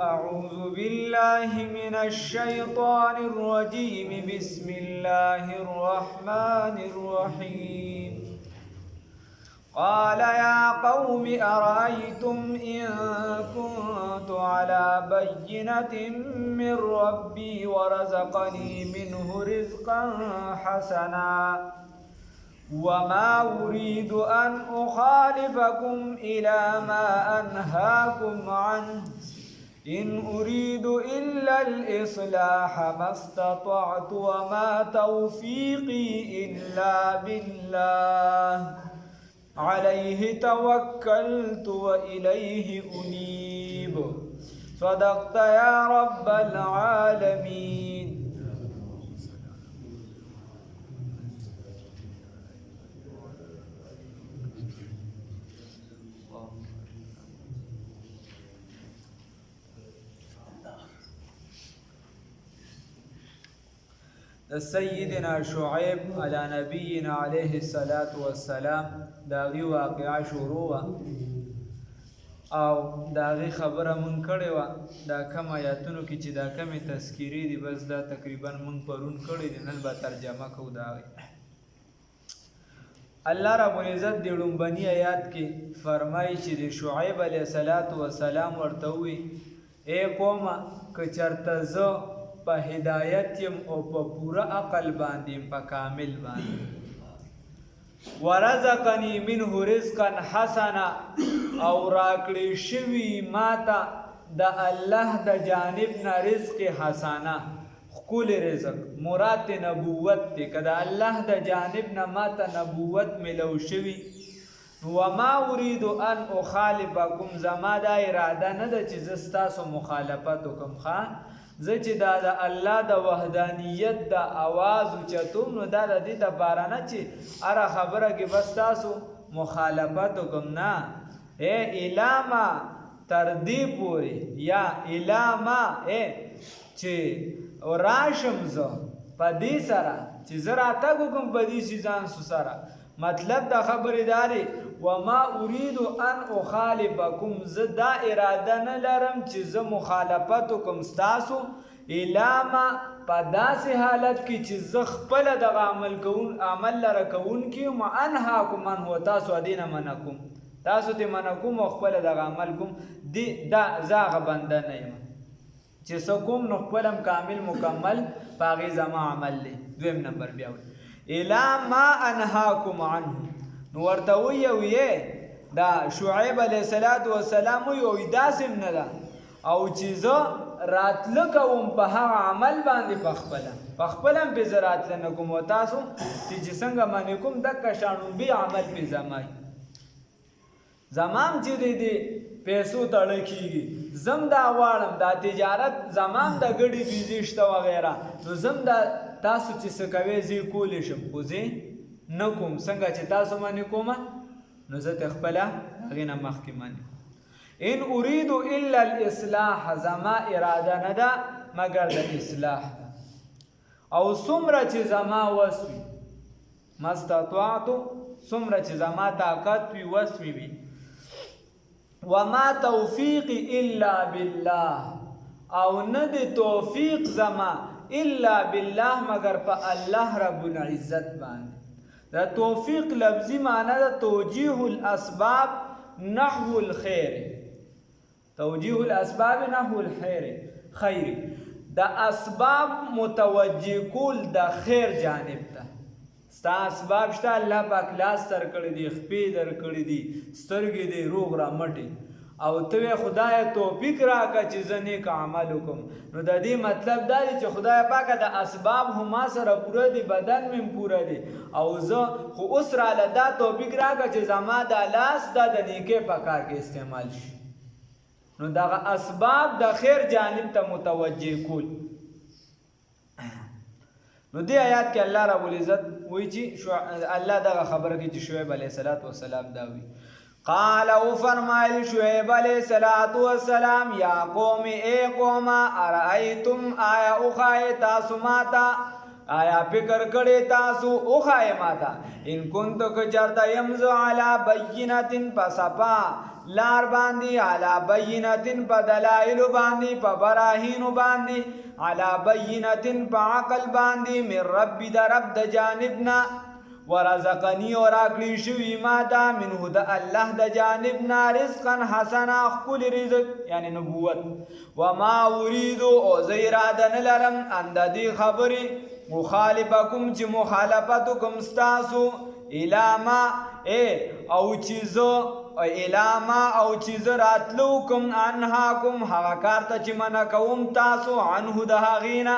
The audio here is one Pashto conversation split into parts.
أعوذ بالله من الشيطان الرجيم بسم الله الرحمن الرحيم قال يا قوم أرأيتم إن كنت على بينة من ربي ورزقني منه رزقا حسنا وما أريد أن أخالفكم إلى ما أنهاكم عنه إن أريد إلا الإصلاح ما استطعت وما توفيقي إلا بالله عليه توكلت وإليه أنيب صدقت يا رب العالمين. سیدنا شعیب علی نبینا علیه الصلاة والسلام داغي واقعا شروع او داغي خبره مون کړې و دا کم آیاتونو کې چې دا کم تذکیری دي بس دا تقریبا مون پرون کړې دي نن به ترجمه کوو داغي. الله رب العزت د لومبني آیات کې فرمایي چې د شعیب علیه السلام ورته وی اے قومه که چرته زه په هدایت یم او په پوره عقل باندې په کامل باندې ورزقنی منه رزقا حسنا او راکړی شوي ماته د الله د جانب نه رزق حسنا ښکلی رزق مراد نبوت دی که د الله د جانب نه ماته نبوت ملو شوي وما اريد ان اخالفکم زما دا اراده نه ده چې زه ستاسو مخالفت وکم زه چې دا د الله د وحدانیت د اواز اوچتوم نو دا د دې دپاره نه چې هره خبره کې بس تاسو مخالفت وکم نه الاما تر دې پورې یا الاما چې راشم زه په دې سره چې زه راتګ وکم په دې سیزان سره مطلب د خبرې داري وما اريد ان اخالفکم زه دا اراده نه لرم چې زه مخالفت وکم ستاسو الاما په داسې حالت کې چې زه خپله دغه عمل لره کوونکي یم انهاکم عنه تاسو دې نه منع کوم تاسو ته منع کوم او خپله دغه عمل کوم دا زه هغه بنده نه یم چې څه کوم نو خپلم کامل مکمل په هغې زما عمل دی. دویم نمبر بیا الا ما انهاکم عنه نو ورته ویې دا شعیب علیه السلام وی داسې نه ده او چې زه راتله کوم په هغه عمل باندې په خپله هم پې زه راتله نه کوم او تاسو چې څنګه منې کوم دکه شانوبي عمل پې زمای زمام چې دی پیسو تړه کېږي زم دا غواړم دا تجارت زمام د ګډې بیزې شته وغیره نو زم دا تاسو چې څه کوئ زه یې کولی شم خو زه نه کوم څنګه چې تاسو منې کومه نو زه ته خپله هغې نه مخکې منې ان اريد الا الاصلاح زما اراده نه ده مګر د اصلاح ده او څومره چې زما وس وي ما استطعتو څومره چې زما طاقت وي وس وي وما توفیق الا بالله او نه د توفیق زما الا بالله مگر په الله رب العزت باندې. دا توفیق لفظی معنی دا توجیه الاسباب نحو الخیر توجیه الاسباب نحو الخیر دا اسباب متوجه کول د خیر جانب ته ستا اسباب شته الله پاک لاس در کړی دی خپې در کړی دی سترګې دی روغ را مټې او ته خدای توفیق راکړه چې زه نیک عمل وکړم نو د دې مطلب دا دی چې خدای پاکه د اسباب هم ما سره پوره دي بدن مې پوره دی او زه خو اوس راله دا توفیق راکړه چې زما دا لاس دا د نیکۍ په کار کې استعمال شي نو دغه اسباب د خیر جانب ته متوجه کول. نو دې آیات کې الله رب العزت وایي چې الله دغه خبره کوي چې شعیب علیه السلام دا وایي قال او فرمایل شعیب علیہ الصلوۃ والسلام یا قوم اے قوم ارایتم آیا او خای تاسو ماتا آیا فکر کړی تاسو وښایې ماته ان کنتو که چېرته یمزو علی بینتن په صفا لار باندې علی بینتن په دلایلو باندې په براهینو باندې علی بینتن په عقل باندې من ربی د رب د جانبنا ورزقنی اور راکړی شوي ما ته منه د الله د جانبنا رزقا حسنا ښکلی رزق یعنی نبوت وما اریدو او زه اراده نه لرم ان د دې خبرې مخالفکم چې مخالفت کوم ستاسو الاما او چې زه راتلو کوم انها کوم هغه کار ته چې منع کوم تاسو عنه د هغې نه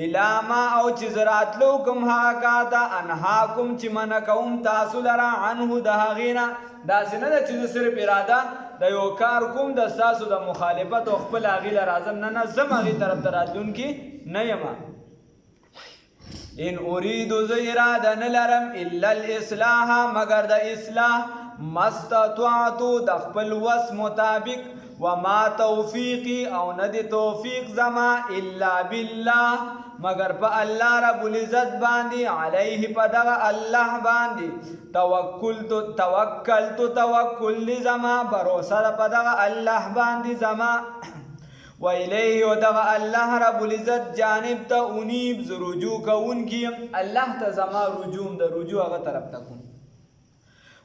الاما او چې زه راتلو کوم هغه کار ته انها کوم چې منع کوم تاسو لره عنه د هغې نه داسې نه ده چې زه صرف اراده د یو کار کوم د ستاسو د مخالفت او خپل هغې له راځم نه زم هغې طرف ته راتلونکي نه یم ان اریدو زه اراده نه لرم الا الاصلاح مگر د اصلاح مستطعتو د خپل وس مطابق وما توفیقی او نه د توفیق زما الا بالله مگر په الله رب العزت باندې علیه په دغه الله باندې توکل زما بروسه په دغه الله باندې زما و الیه و دغه الله رب العزت جانب ته انیب ز رجوع کوونکی الله ته زما رجوع د رجوع هغه طرف ته کوم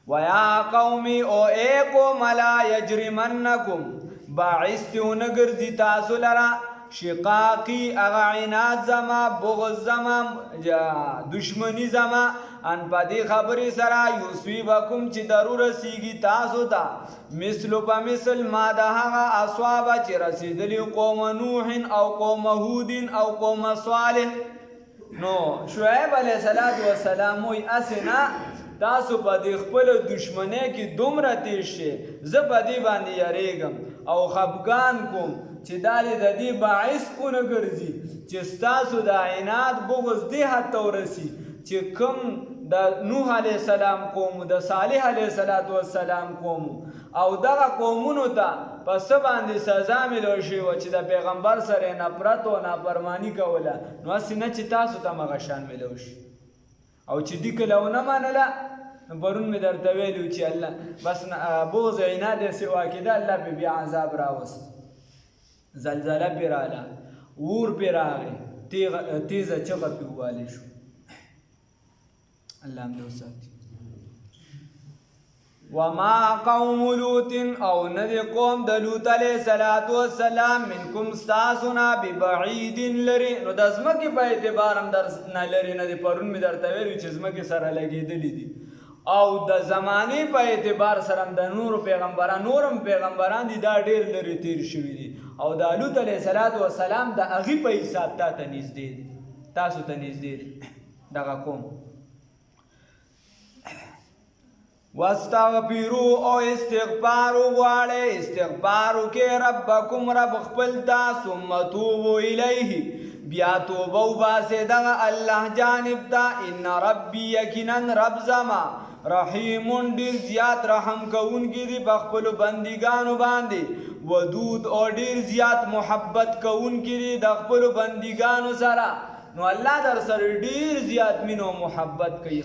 و یا قومی او ای قوم لا یجرمنکم باعث ته ونګرځي تاسو لره شقاقی اغا عناد زما بغض زما دشمنی زما ان پدی خبری سرا یوسویبکم چې ضرور رسیږي تاسو ته مثلو په مثل ما د هغه اصحاب چې رسیدلی قوم نوح او قوم هود او قوم صالح نو شعیب علیه السلام وی اسنا تاسو په دې خپل دشمنی کې دومره تیز شئ زه په دې باندې یریږم او خفګان کوم چې دا د دې باعث ونه ګرځي چې ستاسو د عناد بغض دې حد ته ورسي چې کوم د نوح علیه السلام قوم د صالح علیه السلام قوم او دغه قومونو ته په څه باندې سزا میلو شوې وه چې د پیغمبر سره نفرت او نافرماني کوله نو هسې نه چې تاسو ته هم هغه شان میلو شي او چې دې کله ونه منله نو پرون مې درته ویلي چې الله بس بغض عناد یې سوا کېده الله پې بیا عذاب راوست زلزله پې راله اور پې راغی تیزه چغه پې ووالی شو الله هم دې وساتي وما قوم لوط او نه د قوم د لوط علیه السلام منکم ستاسو نه ببعید لرې نو د ځمکې په اعتبار هم در نه لرې نه دی پرون مې درته ویلي چې ځمکې سره لګېدلي دي او د زمانې په اعتبار سره د نور هم پیغمبران دي دا ډېر لرې تیر شوي دي او د لوط علیه السلام د هغې په حساب تا ته نږدې دي تاسو ته نږدې دي دغه قوم واستغفروا او استغفار وغواړئ استغفار وکړئ ربکم رب خپل ته ثم توبوا الیه بیا توبه وباسئ دغه الله جانب ته ان ربي یقینا رب زما رحیم ډېر زیات رحم کوونکی دی په خپلو بندګانو باندې ودود او ډېر زیات محبت کوونکی دی د خپلو بندګانو سره نو الله در سره ډېر زیات مینه او محبت کوي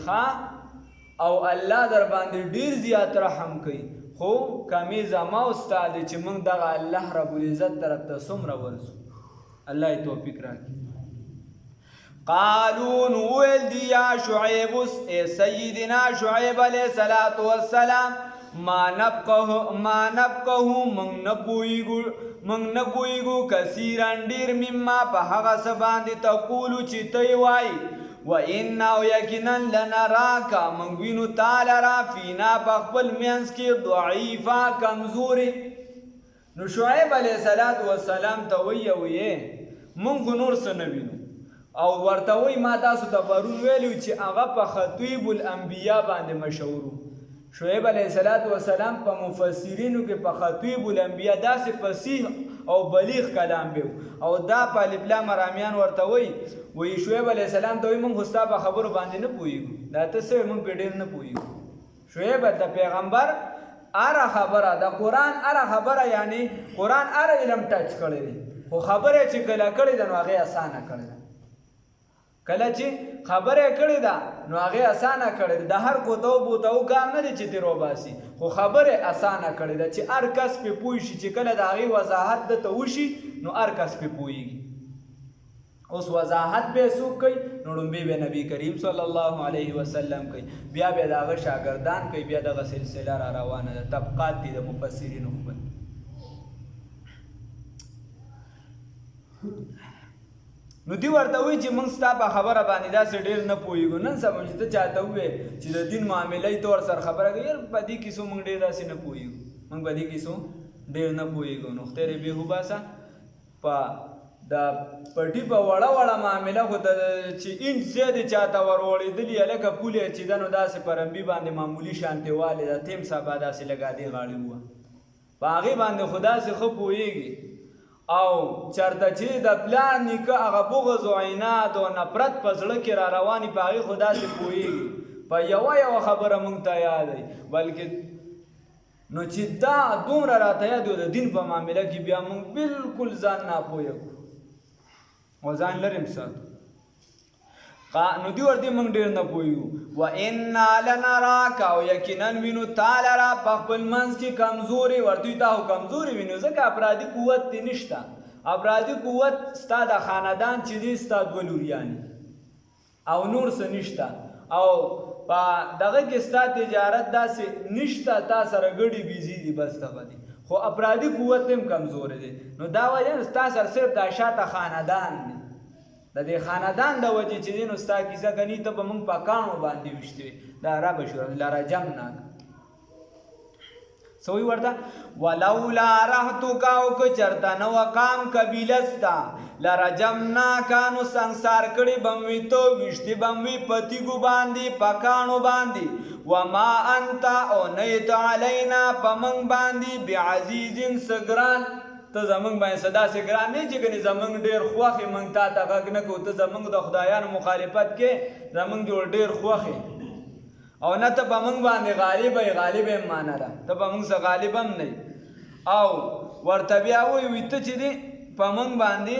او الله در باندې ډیر زیات رحم کوي خو کمی زما استاد چې موږ دغه الله رب العزت طرف ته څومره ورسو الله یې توفیق راکړي قالوا نویل دی یا شعیب اے سیدنا شعیب علیہ السلام ما نفقه من نپویگو کثیران ډیر مما په هغه څه باندې تقولو چې تی وایي و انا یقینا لنراکا من وینو تعالی را فینا بخبل مینس کی ضعیفا کمزوری نو شعیب علیہ السلام ته وی من خو نور څه نه وینو او ورته وی ما تاسو ته پرون ویلو چې هغه په خطیب الانبیا باندې مشهور شعیب علیہ السلام په مفسرینو کې په خطیب الانبیا داسې فصیح او بلیغ کلام به او دا په الف لام رامیان ورته وی شعیب علیہ السلام ته وی موږ ستا په خبرو باندې نه پوهیږو دا ته څه موږ په ډېر نه پوهیږو شعیب د پیغمبر اره خبره د قرآن اره خبره یعنی قرآن اره علم ټچ کړی دی خو خبره چې کله کړې ده نو هغې اسانه کړې ده کله چې خبره کړې ده نو هغه اسانه کړې ده، د هر کوتو بوتو کار نه دی چې تیر وباسي، خو خبره اسانه کړې ده چې هر کس په پوه شي چې کله د هغې وضاحت دته وشي نو هر کس په پوهېږي. اوس وضاحت به څوک کوي؟ نو لومبی به نبی کریم صلی الله علیه وسلم کوي، بیا به د هغه شاګردان کوي، بیا دغه سلسله را روانه ده، طبقات دي د مفسرینو خپل. نو دی ورته وایي چې موږ ستا په خبره باندې داسې ډېر نه پوهېږو. نن سبا چې ته چاته ووایې چې د دین معاملې طور سره خبره کوي، یار په دې کیسو موږ ډېر داسې نه پوهېږو، موږ په دې کیسو ډېر نه پوهېږو. نو خدای بې وباسه په د پټي په وړه وړه معامله خو چې انچ زیاتې چاته ور وړېدلي هلکه پولې چې ده نو داسې په رمبي باندې معمولي شانتې والې ده، تیم سبا داسې لګادې غاړې ووه، په هغې باندې خو داسې ښه پوهېږي. او چرته چې د پلار نیکه هغه بغض و عناد او نفرت په زړه کې را رواني په هغې خو داسې پوهېږي. په یوه خبره موږ ته یاد دی، بلکې نو چې دا دومره راته یاد و د دین په معامله کې بیا موږ بلکل ځان ناپوهه کړو او ځان لرې ساتو. نو دی ورته موږ ډېر نه پوهېږو. وإنا لنراک، او یقینا وینو تا لره په خپل منځ کې کمزوري، ورته تا خو کمزوري وینو ځکه افرادي قوت دې نشته، افرادي قوت ستا د خاندان چې دی ستا دوه لوریانې او نور څه نشته، او په دغه کې ستا تجارت داسې نشته، تا سره ګډې بیزي دي، بس دغه دي، خو افرادي قوت هم کمزوري دی. نو دا وجه ستا سره صرف دا شاته خاندان دی، د دې خاندان د وجې چې دی نو ستا کیسه کني ته به موږ په کاڼو باندې ویشتې وي، دا ربه شو لرجمناک. څه وایي ورته؟ ولولا رهتک، او که چېرته نه وه قام قبیله ستا، لرجمناک، نو سنګسار کړي به مې وي ته، ویشتې به مې وي په تیږو باندې په کاڼو باندې. وما انت، او نه یې ته علینا په موږ باندې بعزیزن څه ګران، ته زمونږ باندې څه داسې ګران نه چې ګنې زمونږ ډېر خوښ یې، موږ تا ته غږ نه کوو، ته زمونږ د خدایانو مخالفت کې زمونږ جوړ ډېر خوښ یې، او نه ته په موږ باندې غالب یې، غالب یې معنا ده ته په موږ څه غالب هم نه یې. او ورته بیا وایي ته چې دی په موږ باندې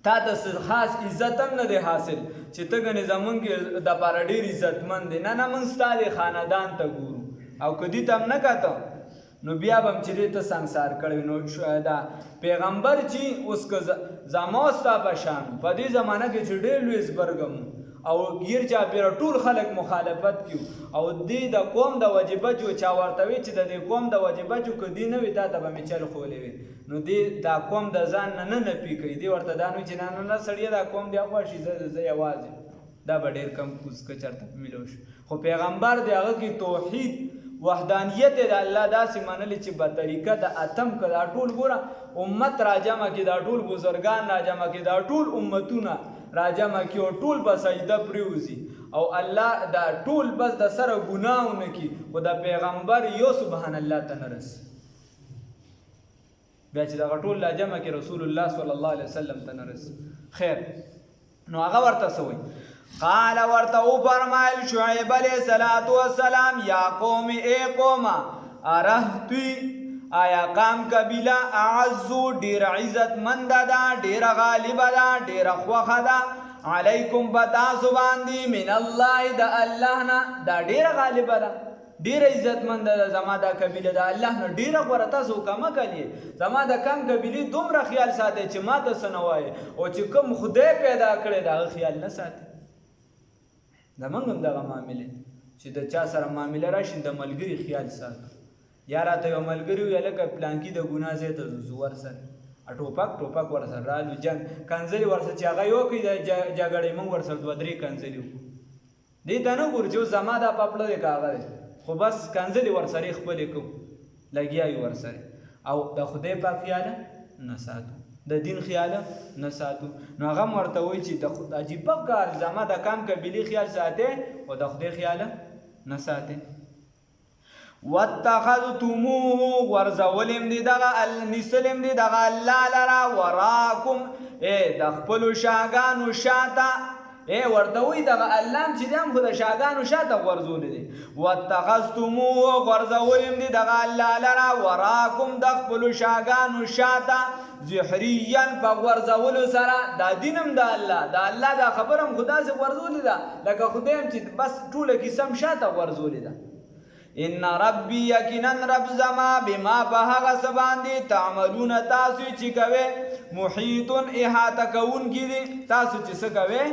تا ته څه خاص عزت هم نه دی حاصل چې ته ګنې زمونږ دپاره ډېر عزتمند دی، نه نه موږ ستا د خاندان ته ګورو، او که دې ته هم نه کته نو بیا به هم چې دی ته سنګسار کړی. نو دا پیغمبر چې اوس که زما او ستا په شان په دې زمانه کې چې ډېر لوی زبرګم او ګیر چاپېره ټول خلک مخالفت کیو، او دې د قوم د وجیبه جو چا ورته وي چې د دې قوم د وجیبه جو که دې نه وي تا ته به مې چل خولی وي، نو دې دا قوم د ځان نه نه نفي کوي، دې ورته دا نه وي چې نه نه نه سړیه دا قوم دې خوښي زه یوازې، دا به ډېر کم کوز که چېرته میلو شي. خو پیغمبر د هغه کې توحید وحدانیت د الله داسې منلې چې په طریقه د اتم که دا ټول ګوره امت راجمع کړي، دا ټول بزرګان راجمع کړي، دا ټول امتونه راجمع کړي او ټول به سجده پرېوځي، او الله دا ټول بس د سره ګناه ونه کړي، خو د پیغمبر یو سبحان الله ته نه رسي، بیا چې دغه ټول راجمع کړي رسول الله صلی الله علیه وسلم ته نه رسي. خیر نو هغه ورته څه وایي؟ قال ورته وفرمایل شعیب علیه السلام یا قوم، ای قومه، ارهتوی، آیا قام قبیله اعزو ډېر عزتمنده ده، ډېره غالبه ده، ډېره خوښه ده، علیکم په تاسو باندې من الله د الله نه، دا ډېره غالبه ده، ډېره عزتمنده ده، زما دا قبیله د الله نه ډېره غوره، تاسو کمه کړئ، زما د کم قبیلې دومره خیال ساتئ چې ما ته څه نه وایي، او چې کوم خدای پیدا کړی د هغه خیال نه ساتئ. زمونږ هم دغه معاملې چې د چا سره معامله راشي د ملګري خیال ساتو، یا راته یو ملګري وي هلکه پلانکي د ګناه ځای ته ځو ورسره ټوپک ورسره رالو جنګ کنځلې ورسره چې هغه یو کوي د جګړې موږ ورسره دوه درې کنځلې وکړو، دې ته نه ګورو چې اوس زما دا پاپړه دی که هغه دی، خو بس کنځلې ورسره خپلې کوو، لګیا یو ورسره، او د خدای پاک خیاله نه ساتو، د دین خیاله نه ساتو. نو هغه هم ورته وایي چې د عجیبه کار زما د کم قبیلې خیال ساتئ او د خدای خیاله نه ساتئ. واتخذتموه، غورځولم دي دغه نیسلم دي دغه الله لره، وراکم، د خپلو شاګانو شاته، ورته وایي دغه الله هم چې دی هم خو د شاګانو شاته غورځولی دی. واتخذتموه غورځولي هم دي دغه الله لره وراکم د خپلو شاګانو شاته ظهریا په غورځولو سره. دا دین هم د الله، د الله دا خبره هم خو داسې غورځولې ده لکه خدای هم چې بس ټوله کیسه هم شاته غورځولې ده. ان ربی یقینا رب زما بما په هغه څه باندې تعملون تاسو چې کوئ محیط احاطه کوونکي دي. تاسو چې څه کوئ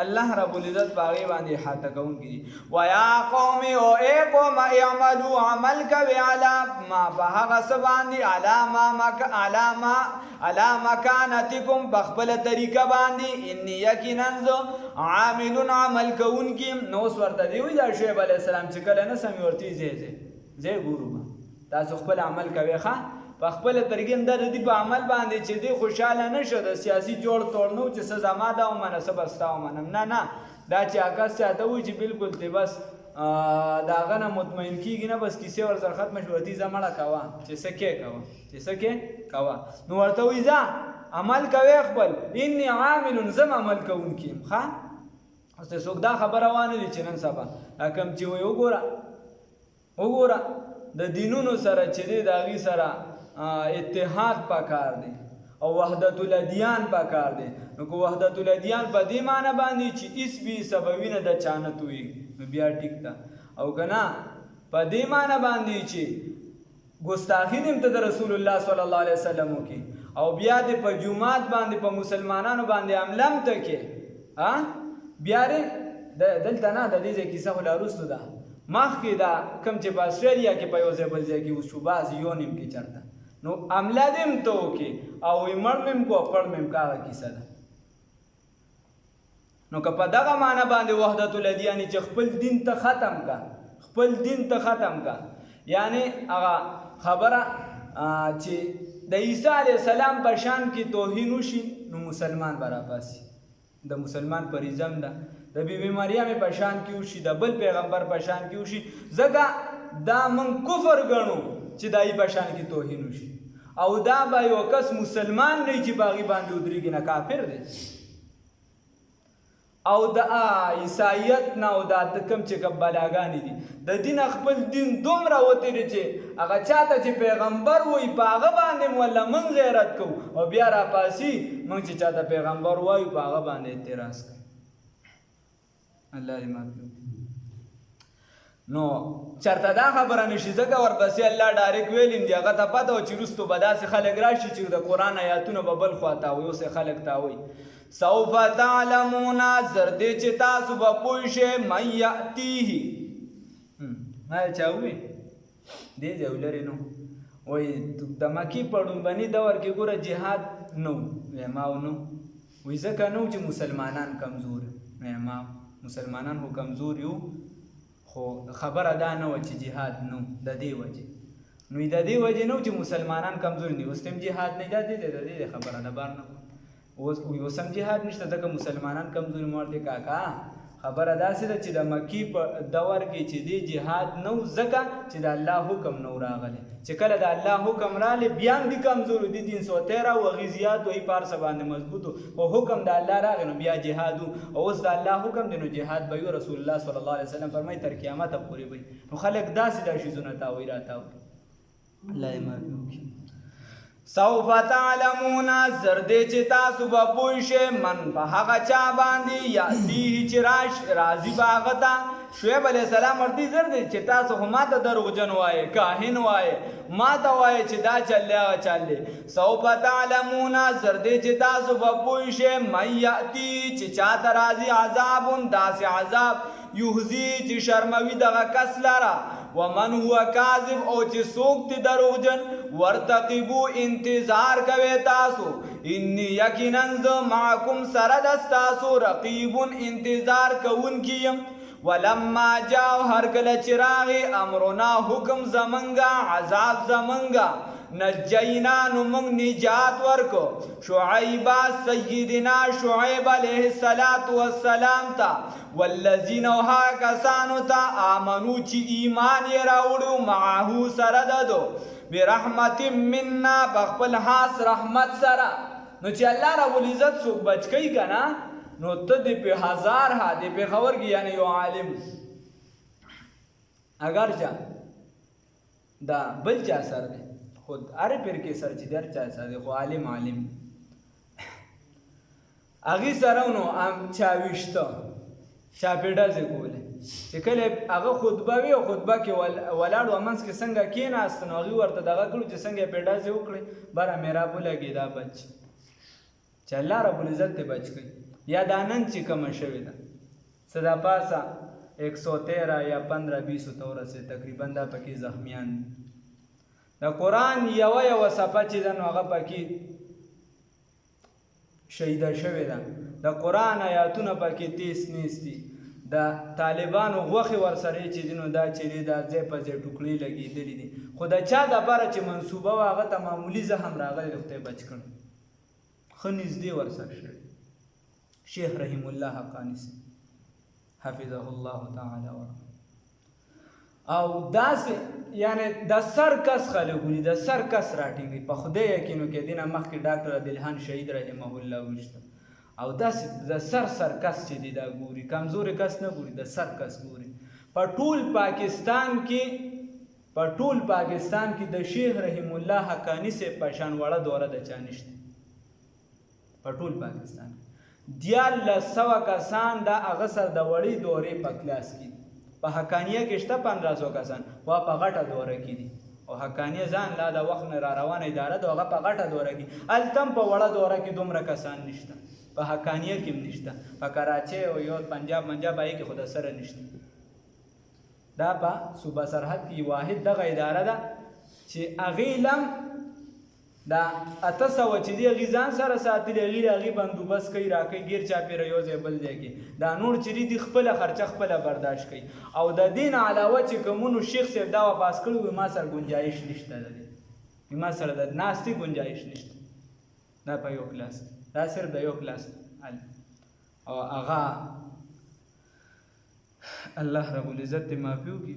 الله رب العزت په هغې باندې احاطه کوونکي دي. ویا قوم او ای قوم اعملوا عمل کوئ علی ما په هغه څه باندې علی مکانتکم په خپله طریقه باندې انی یقینا زه عامل عمل کوونکي. نو اوس ورته دی وایي دا شعیب علیه السلام چې کله نه سمې ورته ځای ګورو به تاسو خپل عمل کوئ ښه په خپله طریقې هم دا د دې په عمل باندې چې دی خوشحاله نه شه د سیاسي جوړ توړ نه و چې څه زما ده ومنه څه به ستا ومنم. نه دا چې عکس چاته وایي چې بالکل دی بس د هغه نه مطمئن کېږي نه بس کیسې ورسره ختمه شوه تی ځه مړه کوه چې څه کې کوه. نو ورته وایي ځه عمل کوئ خپل انی عامل زم عمل کوونکی یم. ښه اوس څوک دا خبره وانه دي چې نن سبا کوم چې وایي وګوره د دینونو سره چې دی د هغې سره اتحاد پکار دی او وحدت الادیان پکار دی. نو که وحدت الادیان په دې معنی باندې چې هیڅ بې سببي نه د چا نه تویږي نو بیا ټیک ده، او که نه په دې معنی باندې چې ګستاخي دې هم ته د رسول الله صلی الله علیه وسلم وکړي او بیا دې په جومات باندې په مسلمانانو باندې حمله هم ته کې بیا دلته نه د دې ځای کیسه خو لا وروستو ده مخکې دا کوم چې په اسټرالیا کې په یو ځای بل ځای کې اوس شو بعض یو نیم کې چرته نو حمله دې هم ته وکړي او مړ مې هم کو پړ مې هم کا هغه کیسه ده. نو که په دغه معنی باندې وحدت الادیان چې خپل دین ته ختم کا یعنی هغه خبره چې د عیسی علیه السلام په شان کې توهین وشي نو مسلمان به راپاسي. د مسلمان پریزم ده د بیبي مریم په شان کې وشي د بل پیغمبر په شان کې وشي ځکه دا من کفر ګڼو چې دای په شان کې توهین وشي او دا به یو کس مسلمان نه چې باغی باندې ودرېږي نه کافر دی. او د عیسایت نه او دا کوم چې کوم بلاګانې دي د دین خپل دین دومره وتېري چې هغه چاته چې پیغمبر وایي په هغه باندې ولا من غیرت کوو او بیا راپاسي موږ چې چاته پیغمبر وایو په هغه باندې اعتراض کوو. الله دې معاف کړي. نو چرته دا خبره نشي ځکه ورپسې الله ډایرکټ ویلیم دی هغه ته پته و چې وروستو به داسې خلک راشي چې د قرآن آیاتونه به بل خوا تاوي اوس یې خلک تاوي. سوف تعلمون زر دې چې تاسو به پوه شئ من یأتیه ما چا ووی دې ځای ولرې نو وایي د مکې په ډومبني دور کې ګوره جهاد نه وی ما نو وایي ځکه نه چې مسلمانان کمزور ما مسلمانان خو کمزور یو خو خبره دا نه وه چې جهاد نو د دې وجې نو د دې وجې نه چې مسلمانان کمزور دي اوس هم جهاد نه دا د دې خبره د بار نه اوس هم جهاد نشته ځکه مسلمانان کمزوري مورته کاکا خبره داسې ده چې د مکې په دور کې چې دی جهاد نه و ځکه چې د الله حکم نه و راغلی چې کله د الله حکم راغلی بیا هم دي کمزور دي 313 و هغې زیات وایي په هر څه باندې مضبوط خو حکم د الله راغی نو بیا جهاد و او اوس د الله حکم دی نو جهاد به وي. رسول الله صلی الله علیه وسلم فرمایي تر قیامته پورې به نو خلک داسې دا شیزونه تاوي راتاوي. الله یې معافي وکړي. سوف تعلمون زر دې چې تاسو به پوه شئ من په هغه چا باندې یأتیه چې راځي به هغه ته. شعیب علیه السلام ورته زر دې چې تاسو خو ما ته دروغجن وایې کاهن وایې ما ته وایې چې دا چل دی هغه چل دی. سوف تعلمون زر دې چې تاسو به پوه شئ من یأتی چې چا ته راځي عذاب داسې عذاب یحزی چې شرموي دغه کس لره ومن هو کاذب او چې څوک دی دروغجن ورتقبو انتظار کوي تاسو انی یقینا زه معکم سره د ستاسو رقیب انتظار کوونکی یم. ولما جاء هر کله چې راغی امرنا حکم زمنګا عذاب زمنګا نجینا نو موږ نجات ورکو شعیبا سیدنا شعیب علیه السلام تا والذین ها کسانو تا آمنو چې ایمان یې راوړو معه سره ددو برحمت منا بخپل خاص رحمت سره. نو چې الله رب العزت څوک بچ کوي که نه نو ته د په هزار ها د پېښور کې یعنی یو عالم اگر چا دا بل چا سر دی خود هر پیر کې سر چې در چا سر دی خو عالم هغې سره نو چاویشته چاپېډزې کولې چې کله هغه خطبه وي او خطبه کې ولاړ و منځ کې څنګه کېناست نو هغې ورته دغه کړو چې څنګه یې پېډزې وکړې بره میراب ولګې دا بچ چې الله رب العزت ته بچ کړي یا دا نن چې کومه شوې ده څه دا پاسه 113 یا 15-20 ته ورسېد تقریبا دا پکې زخمیان د قرآن یوه صفحه چې ده نو هغه پکې شهیده شوې ده د قرآن آیاتونه پکې تیس نیس دي د طالبانو غوښې ورسره چې دي نو دا چې دی دا ځای په ځای ټوکړې لګېدلي دي خو د چا دپاره چې منصوبه وه هغه ته معمولي زخم راغلی د خدای بچ کړ ښه نږدې ورسره شوی شیخ رحیم الله حقانی حفظه الله تعالی ورحمه او داسې یعنی د سر کس خلک ولي د سر کس راټینګي په خدای یقینو کې دینه مخکې ډاکټر عادلحان شهید رحمه الله وشته او داسې د سر کس چې دی دا ګوري کمزوري کس نه ګوري د سر کس ګوري په ټول پاکستان کې د شیخ رحیم الله حقانی سے پشان وړه دوره د چا نشته په ټول پاکستان 1,200 کسان دا هغه سر د وړې دورې په کلاس کې په حقانیه کې شته 1500 کسان خو په غټه دوره کې دي او حقانیه ځان لا د وخت نه را روانه اداره ده هغه په غټه دوره کې هلته په وړه دوره کې دومره کسان نشته په حقانیه کې هم نشته په کراچۍ او یو پنجاب هغې کې خو د سره نشته دا په صوبه سرحد کې واحد دغه اداره ده چې هغې لم دا 800 چې دی هغې ځان سره ساتلي هغې بندوبست کوي راکوي ګیر چاپېره یو ځای بل ځای کې دا نور چې دي خپله خرچه خپله برداشت کوي او د دې نه علاوه چې کومونو شیخ صاحب دا واپس کړي وي ما سره ګنجایش نشته د دې ما سره د ناستې ګنجایش نشته دا په یو کلاس دا صرف د یو کلاس او هغه الله رب العزت ته معافي وکړي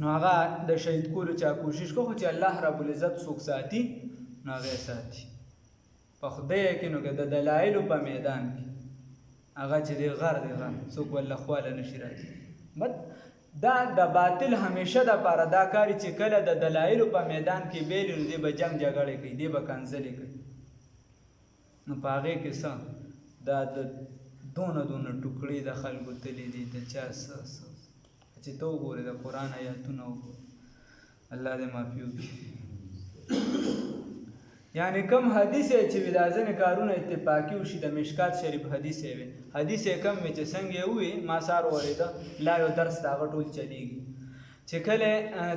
نو هغه د شهید کولو چا کوشش کوو چې الله رب العزت څوک ساتي نو هغه ساتي په خدای یقین وکړه د دلایلو په میدان کې هغه چې دی غر دی غر څوک والله خواله نشي راځي دا د باطل همیشه دپاره دا کاري چې کله د دلایلو په میدان کې بیلي نو دی به جنګ جګړې کوي دی به کنځلې کوي نو په هغې کې څه دا د دونه ټوکړې د خلکو تللی دي د چا څه چې ته وګورې د قرآن آیاتونه وګورې الله دې معافي وکړي یعنی کم حدیث چې وي دا ځینې کارونه اتفاقي وشي د مشکات شریف حدیث یې وي حدیث یې کم وي چې څنګه یې ووي ما سار اورېده لا یو درس د هغه ټول چلیږي چې کله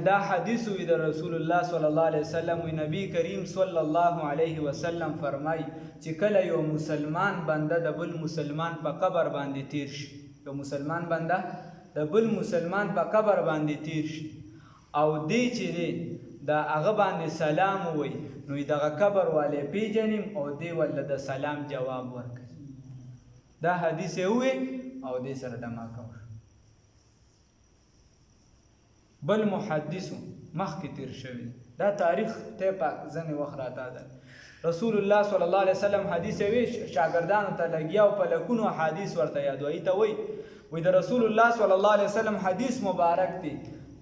دا حدیث وي د رسول الله صلی الله علیه وسلم وي نبی کریم صلی الله علیه وسلم فرمایي چې کله یو مسلمان بنده د بل مسلمان په قبر باندې تیر شي یو مسلمان بنده د بل مسلمان په قبر باندې تیر شي او دی چې دی دا هغه باندې سلام ووي نو دغه قبر والی پیژنیم او دی ورله د سلام جواب ورکوي دا حدیث یې ووي او دی سره دما کوه بل محدثو مخکې تیر شوي دا تاریخ ته پاک ځنې وخت راته ده رسول الله صلی الله علیه وسلم حدیث یې وی شاګردانو ته لګیا او په لکونو حدیث ورته یادوي ته وی د رسول الله صلی الله علیه وسلم حدیث مبارک دی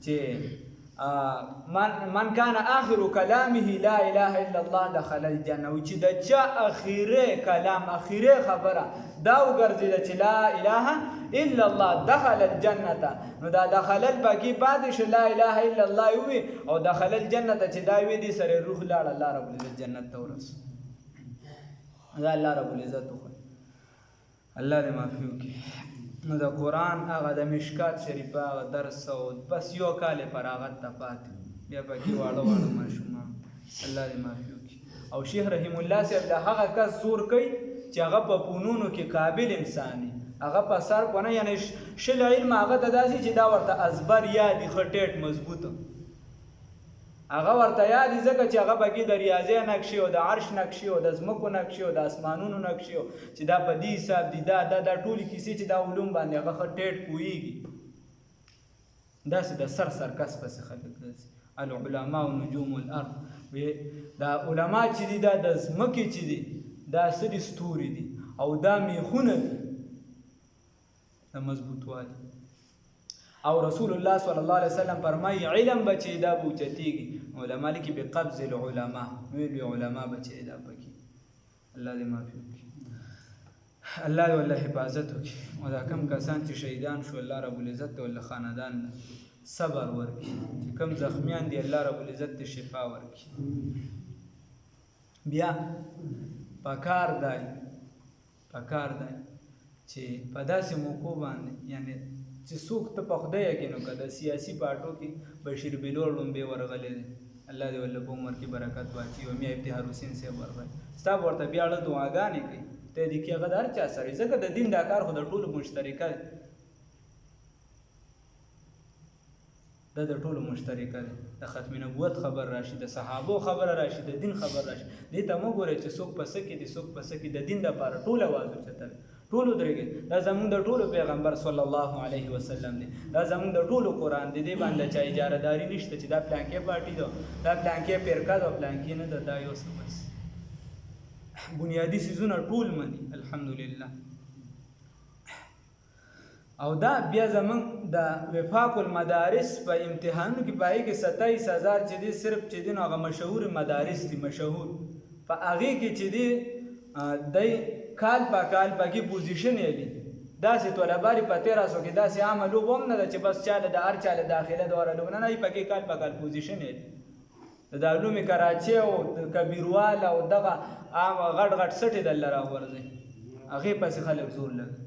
چې من کان آخر کلامه لا اله الا الله دخل الجنه و چې د چا اخیره کلام اخیره خبره دا وګرځیده چې لا اله الا الله دخل الجنه نو دا دخل الباقي پاتې شو لا اله الا الله وي او دخل الجنه چې دا وي دي سره روح لاړ الله رب العزت جنت ته ورس دا الله رب العزت خو الله دې معافي وکړي نو د قرآن هغه د مشکات شریفه هغه درس او بس یو کال یې فراغت ته پاتې بیا پکې واړه ماشومان الله دې معافي وکړي او شیخ رحیم الله صاحب د هغه کس زور کوي چې هغه په فنونو کې قابل انسان وي هغه په سر کو نه یعنی شل علم هغه ته داسې چې دا ورته ازبر یادي ښه ټیټ مضبوطه هغه ورته یادي ځکه چې هغه پکې د ریاضي نقشې او د عرش نقشې او د ځمکو نقشې او د اسمانونو نقشې چې دا په دې حساب دي دا ټولې کیسې چې دا علوم باندې هغه ښه ټیټ پوهېږي داسې د سر کس پسې خلک داسې العلماء نجوم الارض دا علما چې دي دا د ځمکې چې دي دا څه دي ستوري دي او دا میخونه دي د مضبوطوالي. او رسول الله صلی الله علیه وسلم فرمایي علم بچې دا بوچتیږي علما لیکي بقبض العلماء ویل علما بچې دا پکې. الله دې معافي وکړي، الله دې والله حفاظت وکړي. او دا کم کسان چې شهیدان شو الله رب العزت ته والله خاندان صبر ورکړي، چې کم زخمیان دي الله رب العزت ته شفا ورکړي. بیا پکار دی چې په داسې موقع باندې یعنی چې څوک ته په خدای یقین وکړه د سیاسي پارټو کې بشیر بلور لومبې ورغلی دی، الله دې ولله په عمر کې برکت واچوي. او میا افتخار حسین صاحب ورغلی، ستا به ورته بیا اړه دعاګانې کوي ته دې کې هغه د هر چا سره ځکه د دین دا کار خو د ټولو مشترکه دی، دا د ټولو مشترکه دی. د ختم نبوت خبر راشي، د صحابو خبر راشي، د دین خبر راشي. دې ته مو ګورئ چې څوک په څه کې دي څوک په څه کې، د دین دپاره ټول اواز اوچتوي، ټولو درېږي. دا زمونږ د ټولو پیغمبر صلی الله علیه وسلم دی، دا زمونږ د ټولو قرآن دی. دې باندې چا اجارهداري نشته چې دا پلانکې پارټي ده، دا پلانکې فرقه ده، پلانکې نه ده، دا یو څه بس بنیادي څیزونه ټول مني الحمدلله. او دا بیا زمونږ د وفاق المدارس په امتحانونو کې په هغې کې 27,000 چې دی صرف چې دی نو هغه مشهور مدارس دي، مشهور په هغې کې چې دی دی کال په کال پکې پوزیشن یې دي. داسې طلبا په 1300 کې داسې عامه لوبه هم نه ده چې بس چاله د هر چاله داخله دوره لوبه نه، نه پکې کال په کال پوزیشن یې دي. د دارالعلوم کراچۍ او کبیروال او دغه عام غټ غټ سټې د الله راغورځي، هغې پسې خلک زور لګوي.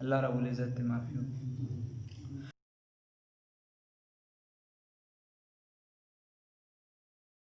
الله رب العزت دې معافي وکړي.